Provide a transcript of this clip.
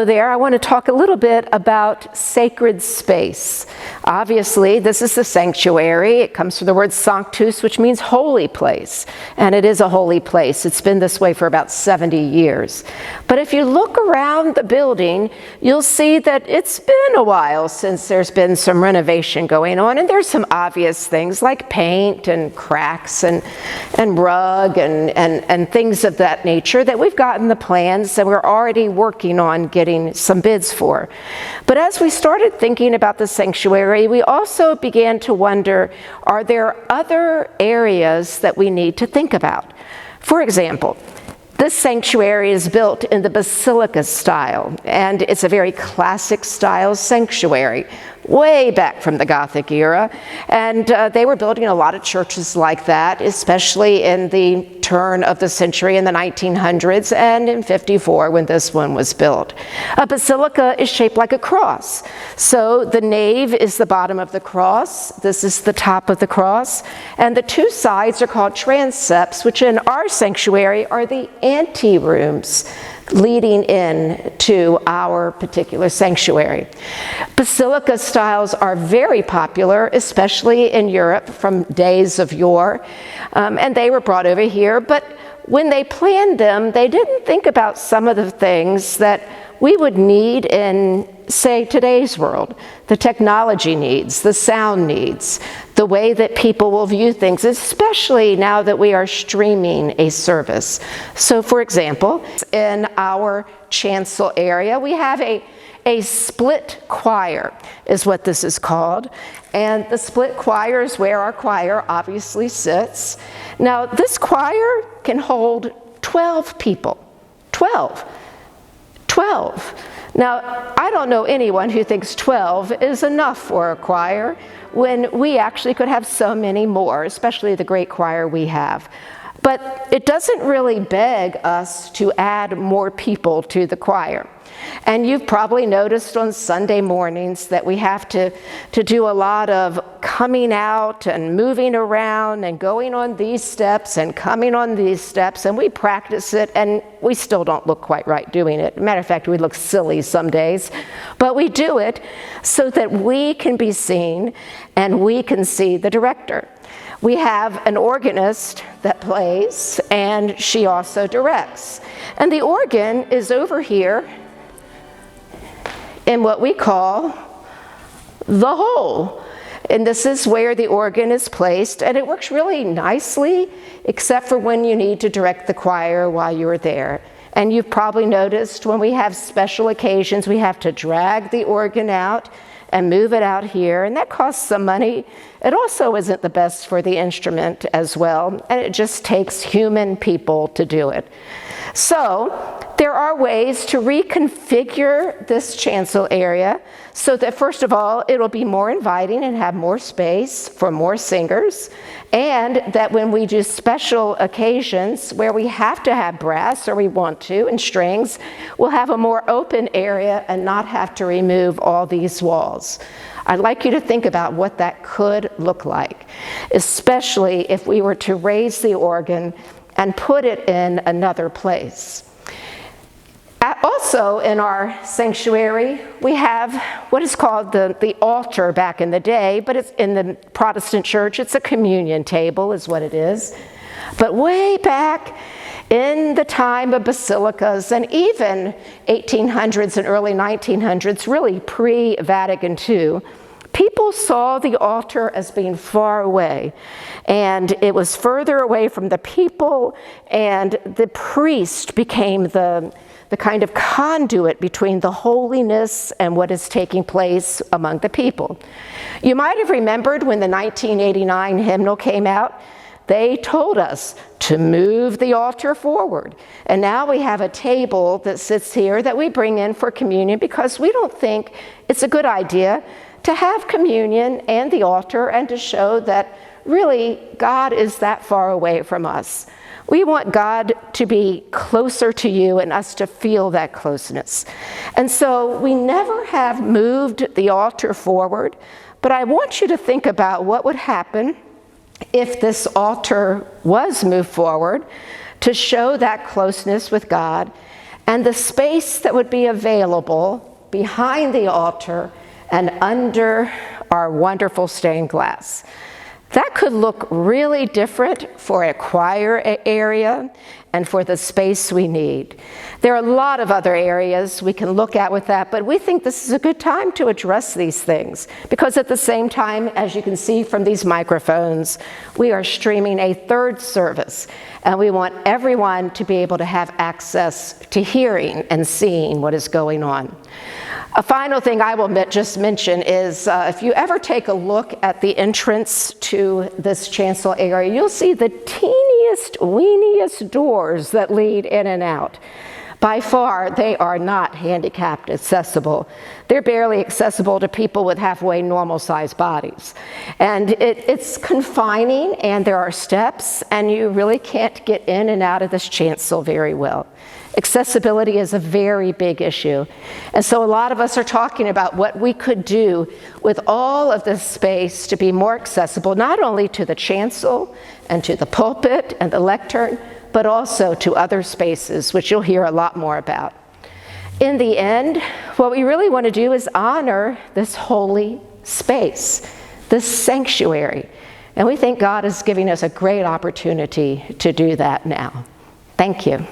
go there, I want to talk a little bit about sacred space. Obviously, this is the sanctuary. It comes from the word sanctus, which means holy place. And it is a holy place. It's been this way for about 70 years. But if you look around the building, you'll see that it's been a while since there's been some renovation going on. And there's some obvious things like paint and cracks and rug and things of that nature that we've gotten the plans that we're already working on getting some bids for. But as we started thinking about the sanctuary, we also began to wonder, are there other areas that we need to think about? For example, this sanctuary is built in the basilica style, and it's a very classic style sanctuary, way back from the Gothic era. And they were building a lot of churches like that, especially in the turn of the century in the 1900s and in 54 when this one was built. A basilica is shaped like a cross. So the nave is the bottom of the cross. This is the top of the cross. And the two sides are called transepts, which in our sanctuary are the anterooms leading in to our particular sanctuary. Basilica styles are very popular, especially in Europe from days of yore, and they were brought over here. But when they planned them, they didn't think about some of the things that we would need in, say, today's world. The technology needs, the sound needs, the way that people will view things, especially now that we are streaming a service. So, for example, in our chancel area, we have a split choir, is what this is called. And the split choir is where our choir obviously sits. Now, this choir can hold 12 people. 12. Now, I don't know anyone who thinks 12 is enough for a choir when we actually could have so many more, especially the great choir we have. But it doesn't really beg us to add more people to the choir. And you've probably noticed on Sunday mornings that we have to do a lot of coming out and moving around and going on these steps and coming on these steps, and we practice it and we still don't look quite right doing it. Matter of fact, we look silly some days, but we do it so that we can be seen and we can see the director. We have an organist that plays, and she also directs. And the organ is over here in what we call the hole. And this is where the organ is placed, and it works really nicely, except for when you need to direct the choir while you're there. And you've probably noticed when we have special occasions, we have to drag the organ out and move it out here, and that costs some money. It also isn't the best for the instrument as well, and it just takes human people to do it. So there are ways to reconfigure this chancel area so that, first of all, it'll be more inviting and have more space for more singers, and that when we do special occasions where we have to have brass, or we want to, and strings, we'll have a more open area and not have to remove all these walls. I'd like you to think about what that could look like, especially if we were to raise the organ and put it in another place. Also in our sanctuary, we have what is called the altar back in the day, but it's in the Protestant church, it's a communion table is what it is. But way back in the time of basilicas, and even 1800s and early 1900s, really pre-Vatican II, people saw the altar as being far away, and it was further away from the people, and the priest became the kind of conduit between the holiness and what is taking place among the people. You might have remembered when the 1989 hymnal came out, they told us to move the altar forward. And now we have a table that sits here that we bring in for communion because we don't think it's a good idea to have communion and the altar and to show that really God is that far away from us. We want God to be closer to you and us to feel that closeness. And so we never have moved the altar forward, but I want you to think about what would happen if this altar was moved forward to show that closeness with God, and the space that would be available behind the altar and under our wonderful stained glass. That could look really different for a choir area and for the space we need. There are a lot of other areas we can look at with that, but we think this is a good time to address these things, because at the same time, as you can see from these microphones, we are streaming a third service, and we want everyone to be able to have access to hearing and seeing what is going on. A final thing I will just mention is if you ever take a look at the entrance to this chancel area, you'll see the teeniest, weeniest doors that lead in and out. By far, they are not handicapped accessible. They're barely accessible to people with halfway normal-sized bodies. And it's confining, and there are steps, and you really can't get in and out of this chancel very well. Accessibility is a very big issue. And so a lot of us are talking about what we could do with all of this space to be more accessible, not only to the chancel and to the pulpit and the lectern, but also to other spaces, which you'll hear a lot more about. In the end, what we really want to do is honor this holy space, this sanctuary. And we think God is giving us a great opportunity to do that now. Thank you.